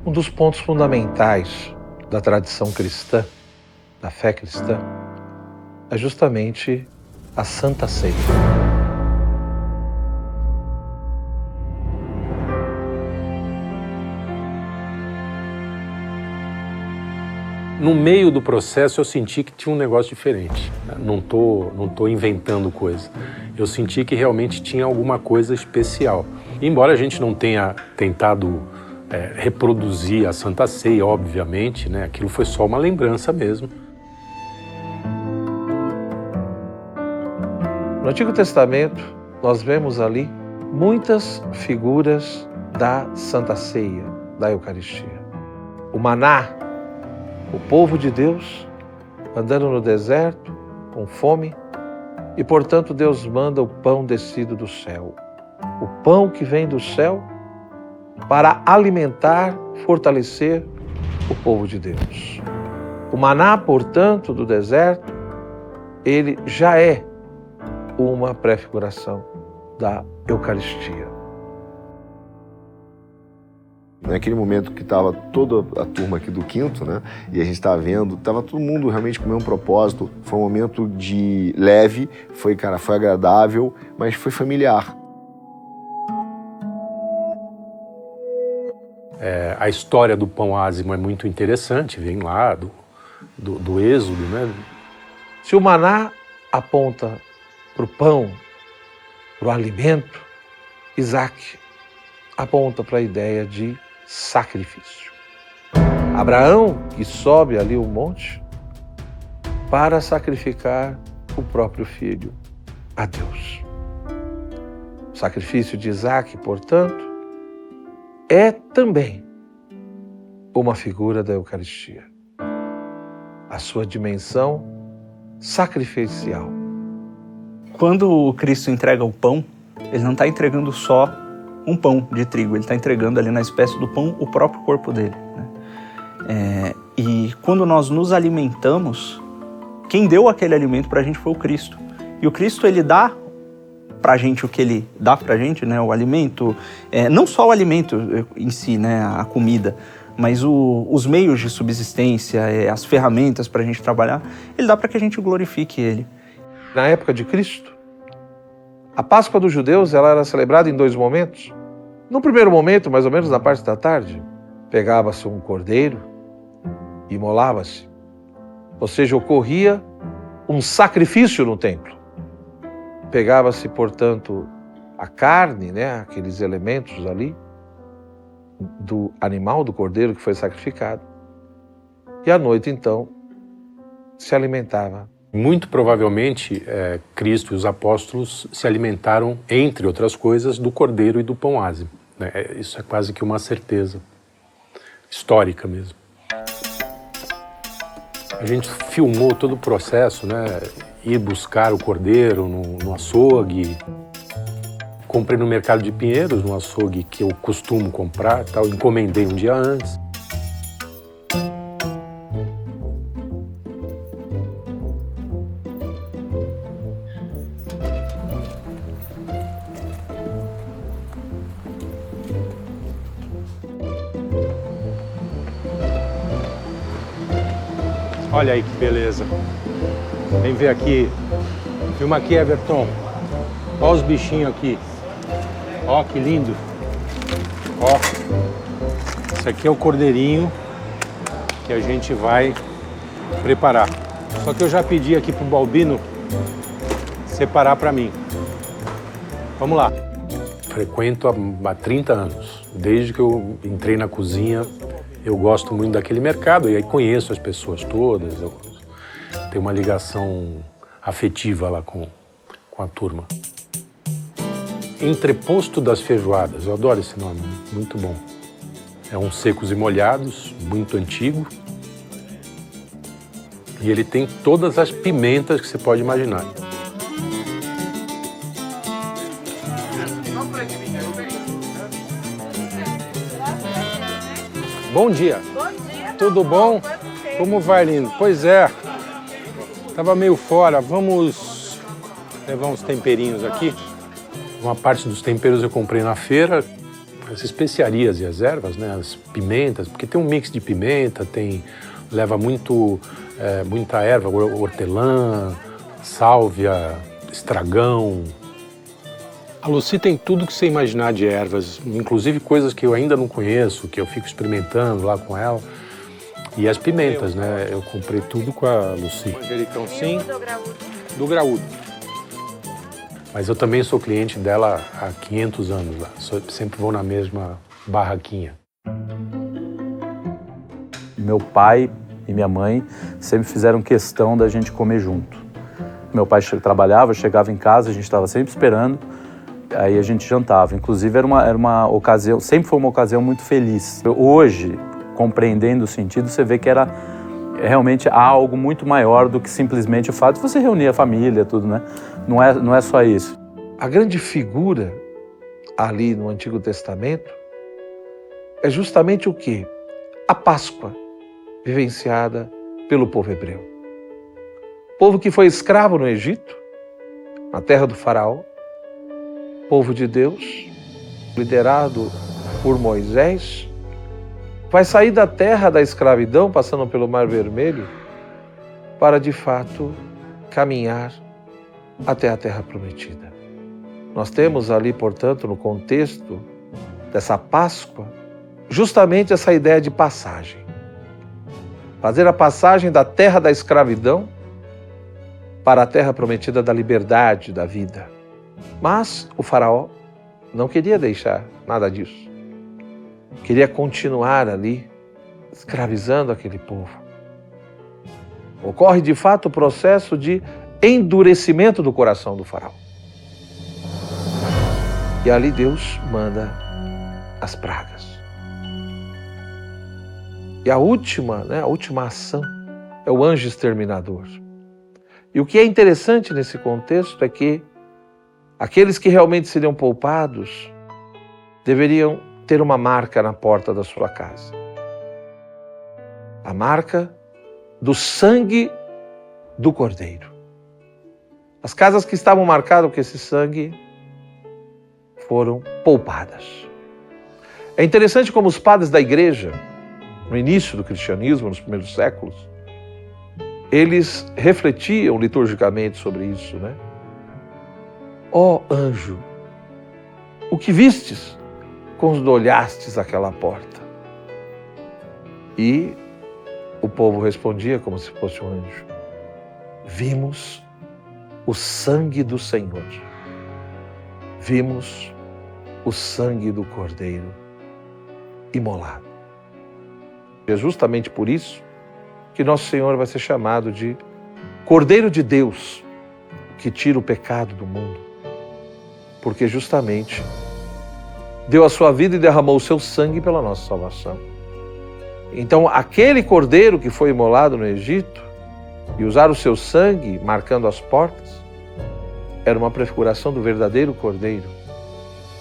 Um dos pontos fundamentais da tradição cristã, da fé cristã, é justamente a Santa Ceia. No meio do processo eu senti que tinha um negócio diferente. Não tô inventando coisa. Eu senti que realmente tinha alguma coisa especial. E embora a gente não tenha tentado reproduzir a Santa Ceia, obviamente, né? Aquilo foi só uma lembrança mesmo. No Antigo Testamento, nós vemos ali muitas figuras da Santa Ceia, da Eucaristia. O maná, o povo de Deus andando no deserto, com fome, e portanto Deus manda o pão descido do céu. O pão que vem do céu para alimentar, fortalecer o povo de Deus. O maná, portanto, do deserto, ele já é uma prefiguração da Eucaristia. Naquele momento que estava toda a turma aqui do quinto, né? E a gente estava vendo, estava todo mundo realmente com o mesmo propósito. Foi um momento de leve, foi agradável, mas foi familiar. A história do pão ázimo é muito interessante, vem lá do Êxodo, né? Se o maná aponta para o pão, para o alimento, Isaac aponta para a ideia de sacrifício. Abraão, que sobe ali o monte para sacrificar o próprio filho a Deus. O sacrifício de Isaac, portanto, é também uma figura da Eucaristia. A sua dimensão sacrificial. Quando o Cristo entrega o pão, ele não está entregando só um pão de trigo, ele está entregando ali na espécie do pão o próprio corpo dele, né? E quando nós nos alimentamos, quem deu aquele alimento para a gente foi o Cristo. E o Cristo, ele dá para a gente o que ele dá para a gente, né? O alimento, não só o alimento em si, né? A comida, mas os meios de subsistência, as ferramentas para a gente trabalhar, ele dá para que a gente glorifique ele. Na época de Cristo, a Páscoa dos judeus ela era celebrada em 2 momentos. No primeiro momento, mais ou menos na parte da tarde, pegava-se um cordeiro e imolava-se. Ou seja, ocorria um sacrifício no templo. Pegava-se, portanto, a carne, né, aqueles elementos ali, do animal, do cordeiro que foi sacrificado. E à noite, então, se alimentava. Muito provavelmente, Cristo e os apóstolos se alimentaram, entre outras coisas, do cordeiro e do pão ázimo, né? Isso é quase que uma certeza histórica mesmo. A gente filmou todo o processo, né? Ir buscar o cordeiro no açougue. Comprei no mercado de Pinheiros, no açougue que eu costumo comprar, tal. Encomendei um dia antes. Olha aí que beleza. Vem ver aqui. Filma aqui, Everton. Olha os bichinhos aqui. Ó, que lindo. Ó. Esse aqui é o cordeirinho que a gente vai preparar. Só que eu já pedi aqui pro Balbino separar para mim. Vamos lá. Frequento há 30 anos. Desde que eu entrei na cozinha, eu gosto muito daquele mercado e aí conheço as pessoas todas. Eu tenho uma ligação afetiva lá com a turma. Entreposto das Feijoadas, eu adoro esse nome, muito bom. É um secos e molhados, muito antigo. E ele tem todas as pimentas que você pode imaginar. Bom dia. Bom dia. Tudo bom? Como vai, lindo? Pois é. Tava meio fora. Vamos levar uns temperinhos aqui. Uma parte dos temperos eu comprei na feira. as especiarias e as ervas, né, as pimentas, porque tem um mix de pimenta, leva muita erva, hortelã, sálvia, estragão. A Lucy tem tudo que você imaginar de ervas, inclusive coisas que eu ainda não conheço, que eu fico experimentando lá com ela. E as pimentas, né? Eu comprei tudo com a Lucy. Manjericão, sim. Do graúdo. Mas eu também sou cliente dela há 500 anos lá. Sempre vou na mesma barraquinha. Meu pai e minha mãe sempre fizeram questão da gente comer junto. Meu pai trabalhava, chegava em casa, a gente estava sempre esperando, aí a gente jantava. Inclusive era uma ocasião, sempre foi uma ocasião muito feliz. Hoje, compreendendo o sentido, você vê que era realmente algo muito maior do que simplesmente o fato de você reunir a família, tudo, né? Não é só isso. A grande figura ali no Antigo Testamento é justamente o quê? A Páscoa vivenciada pelo povo hebreu. Povo que foi escravo no Egito, na terra do faraó, povo de Deus, liderado por Moisés, vai sair da terra da escravidão, passando pelo Mar Vermelho, para de fato caminhar até a terra prometida. Nós temos ali, portanto, no contexto dessa Páscoa, justamente essa ideia de passagem. Fazer a passagem da terra da escravidão para a terra prometida da liberdade, da vida. Mas o faraó não queria deixar nada disso. Queria continuar ali, escravizando aquele povo. Ocorre, de fato, o processo de endurecimento do coração do faraó. E ali Deus manda as pragas. E a última ação é o anjo exterminador. E o que é interessante nesse contexto é que aqueles que realmente seriam poupados deveriam ter uma marca na porta da sua casa. A marca do sangue do Cordeiro. As casas que estavam marcadas com esse sangue foram poupadas. É interessante como os padres da igreja, no início do cristianismo, nos primeiros séculos, eles refletiam liturgicamente sobre isso, né? Ó anjo, o que vistes quando olhastes aquela porta? E o povo respondia como se fosse um anjo. Vimos o sangue do Senhor. Vimos o sangue do Cordeiro imolado. É justamente por isso que nosso Senhor vai ser chamado de Cordeiro de Deus, que tira o pecado do mundo. Porque justamente deu a sua vida e derramou o seu sangue pela nossa salvação. Então, aquele cordeiro que foi imolado no Egito e usar o seu sangue marcando as portas, era uma prefiguração do verdadeiro cordeiro,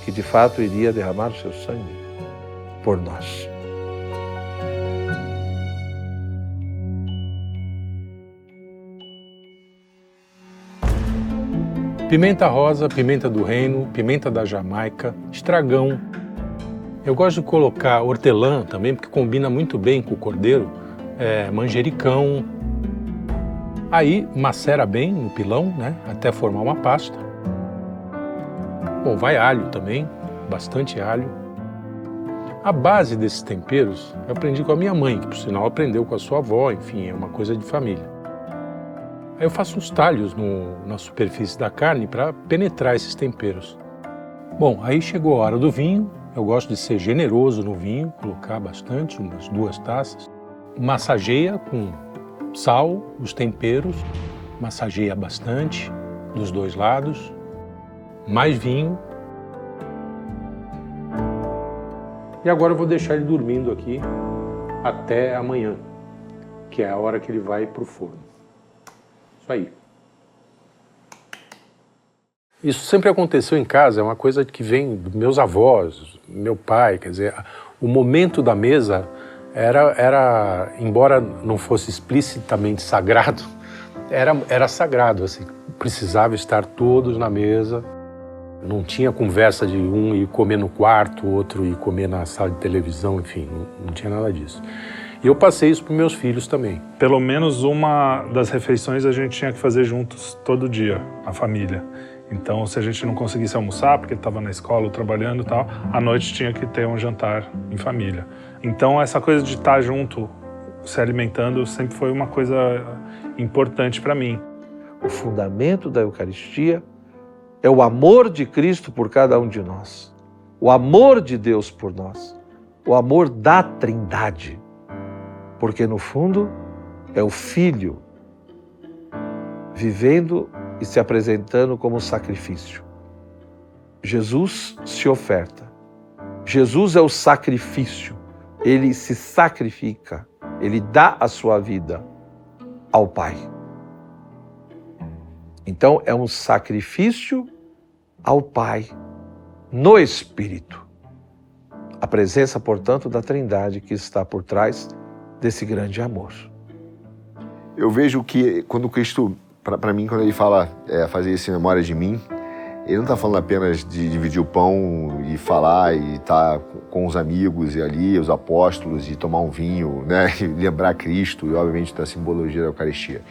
que de fato iria derramar o seu sangue por nós. Pimenta rosa, pimenta do reino, pimenta da Jamaica, estragão. Eu gosto de colocar hortelã também, porque combina muito bem com o cordeiro, manjericão. Aí macera bem no pilão, né, até formar uma pasta. Bom, vai alho também, bastante alho. A base desses temperos eu aprendi com a minha mãe, que por sinal aprendeu com a sua avó, enfim, é uma coisa de família. Aí eu faço uns talhos na superfície da carne para penetrar esses temperos. Bom, aí chegou a hora do vinho. Eu gosto de ser generoso no vinho, colocar bastante, umas 2 taças. Massageia com sal, os temperos, massageia bastante dos 2 lados. Mais vinho. E agora eu vou deixar ele dormindo aqui até amanhã, que é a hora que ele vai para o forno. Isso aí. Isso sempre aconteceu em casa, é uma coisa que vem dos meus avós, meu pai, quer dizer, o momento da mesa era embora não fosse explicitamente sagrado, era sagrado, assim, precisava estar todos na mesa. Não tinha conversa de um ir comer no quarto, o outro ir comer na sala de televisão, enfim, não tinha nada disso. E eu passei isso para meus filhos também. Pelo menos uma das refeições a gente tinha que fazer juntos todo dia, a família. Então, se a gente não conseguisse almoçar, porque estava na escola ou trabalhando e tal, à noite tinha que ter um jantar em família. Então, essa coisa de estar junto, se alimentando, sempre foi uma coisa importante para mim. O fundamento da Eucaristia é o amor de Cristo por cada um de nós, o amor de Deus por nós, o amor da Trindade, porque no fundo é o Filho vivendo e se apresentando como sacrifício. Jesus se oferta. Jesus é o sacrifício. Ele se sacrifica. Ele dá a sua vida ao Pai. Então é um sacrifício ao Pai no Espírito. A presença, portanto, da Trindade que está por trás desse grande amor. Eu vejo que quando Cristo, para mim, quando ele fala fazer isso em memória de mim, ele não está falando apenas de dividir o pão e falar e estar com os amigos e ali, os apóstolos, e tomar um vinho, né, e lembrar Cristo e, obviamente, da simbologia da Eucaristia.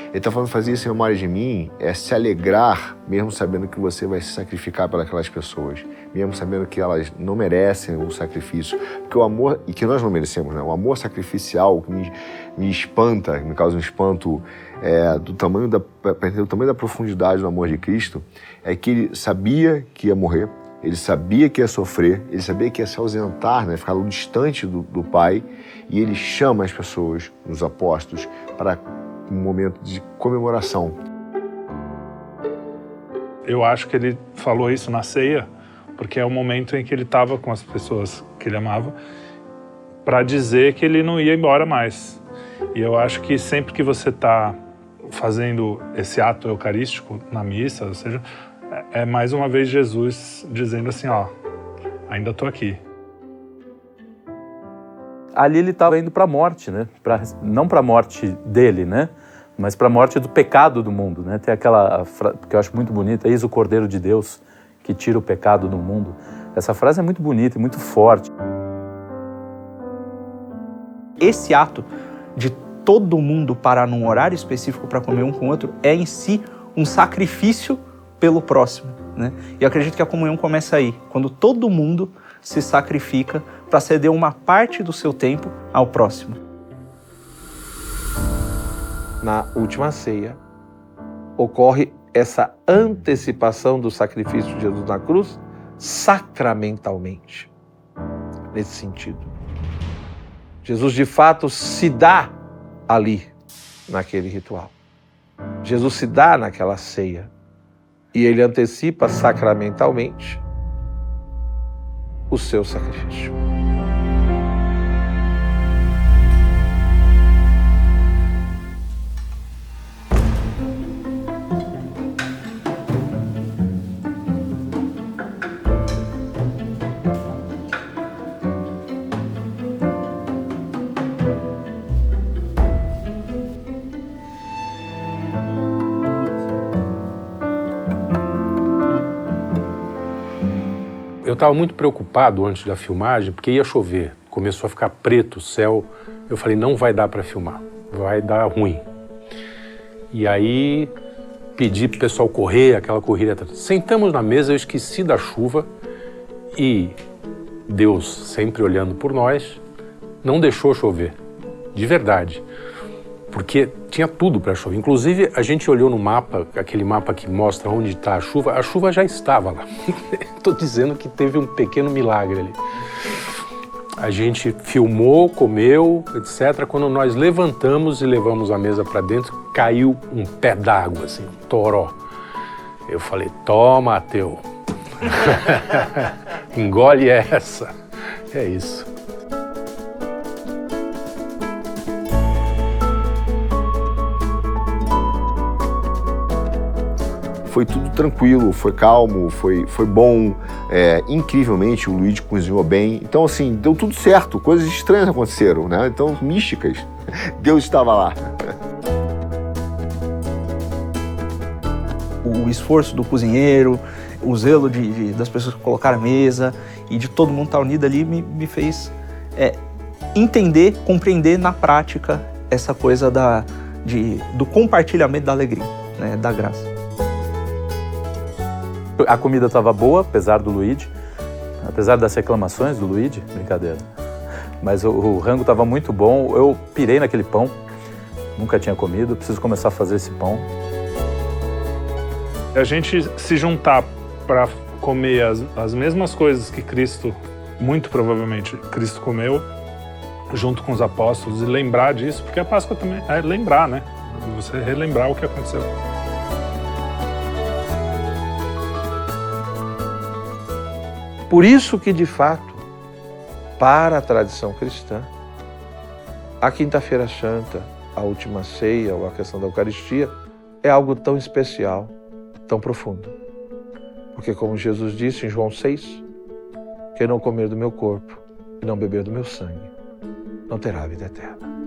Ele está falando fazer isso em memória de mim é se alegrar, mesmo sabendo que você vai se sacrificar pelas pessoas, mesmo sabendo que elas não merecem o sacrifício, porque o amor, e que nós não merecemos, né? O amor sacrificial que me espanta, me causa um espanto do tamanho da profundidade do amor de Cristo, é que ele sabia que ia morrer, ele sabia que ia sofrer, ele sabia que ia se ausentar, né? Ficar distante do Pai, e ele chama as pessoas, os apóstolos, para um momento de comemoração. Eu acho que ele falou isso na ceia, porque é o momento em que ele estava com as pessoas que ele amava, para dizer que ele não ia embora mais. E eu acho que sempre que você está fazendo esse ato eucarístico na missa, ou seja, é mais uma vez Jesus dizendo assim, ó, ainda estou aqui. Ali ele estava indo para a morte, né? Não para a morte dele, né? Mas para a morte do pecado do mundo, né? Tem aquela frase que eu acho muito bonita, eis o Cordeiro de Deus que tira o pecado do mundo. Essa frase é muito bonita e muito forte. Esse ato de todo mundo parar num horário específico para comer um com o outro é em si um sacrifício pelo próximo, né? E eu acredito que a comunhão começa aí, quando todo mundo se sacrifica para ceder uma parte do seu tempo ao próximo. Na última ceia, ocorre essa antecipação do sacrifício de Jesus na cruz sacramentalmente, nesse sentido. Jesus, de fato, se dá ali, naquele ritual. Jesus se dá naquela ceia e ele antecipa sacramentalmente o seu sacrifício. Eu estava muito preocupado antes da filmagem, porque ia chover, começou a ficar preto o céu. Eu falei, não vai dar para filmar, vai dar ruim. E aí pedi para o pessoal correr, aquela corrida. Sentamos na mesa, eu esqueci da chuva e Deus, sempre olhando por nós, não deixou chover, de verdade. Porque tinha tudo para chover. Inclusive, a gente olhou no mapa, aquele mapa que mostra onde está a chuva já estava lá. Estou dizendo que teve um pequeno milagre ali. A gente filmou, comeu, etc. Quando nós levantamos e levamos a mesa para dentro, caiu um pé d'água, assim, um toró. Eu falei, toma, Ateu. Engole essa. É isso. Foi tudo tranquilo, foi calmo, foi bom. Incrivelmente, o Luigi cozinhou bem. Então, assim, deu tudo certo. Coisas estranhas aconteceram, né? Então, místicas. Deus estava lá. O esforço do cozinheiro, o zelo das pessoas que colocaram a mesa e de todo mundo estar unido ali me fez entender, compreender na prática essa coisa do compartilhamento da alegria, né, da graça. A comida estava boa, apesar do Luigi, apesar das reclamações do Luigi, brincadeira. Mas o rango estava muito bom, eu pirei naquele pão, nunca tinha comido, preciso começar a fazer esse pão. A gente se juntar para comer as mesmas coisas que Cristo, muito provavelmente, Cristo comeu, junto com os apóstolos, e lembrar disso, porque a Páscoa também é lembrar, né? Você relembrar o que aconteceu. Por isso que, de fato, para a tradição cristã, a Quinta-feira Santa, a última ceia ou a questão da Eucaristia é algo tão especial, tão profundo. Porque, como Jesus disse em João 6, quem não comer do meu corpo e não beber do meu sangue, não terá vida eterna.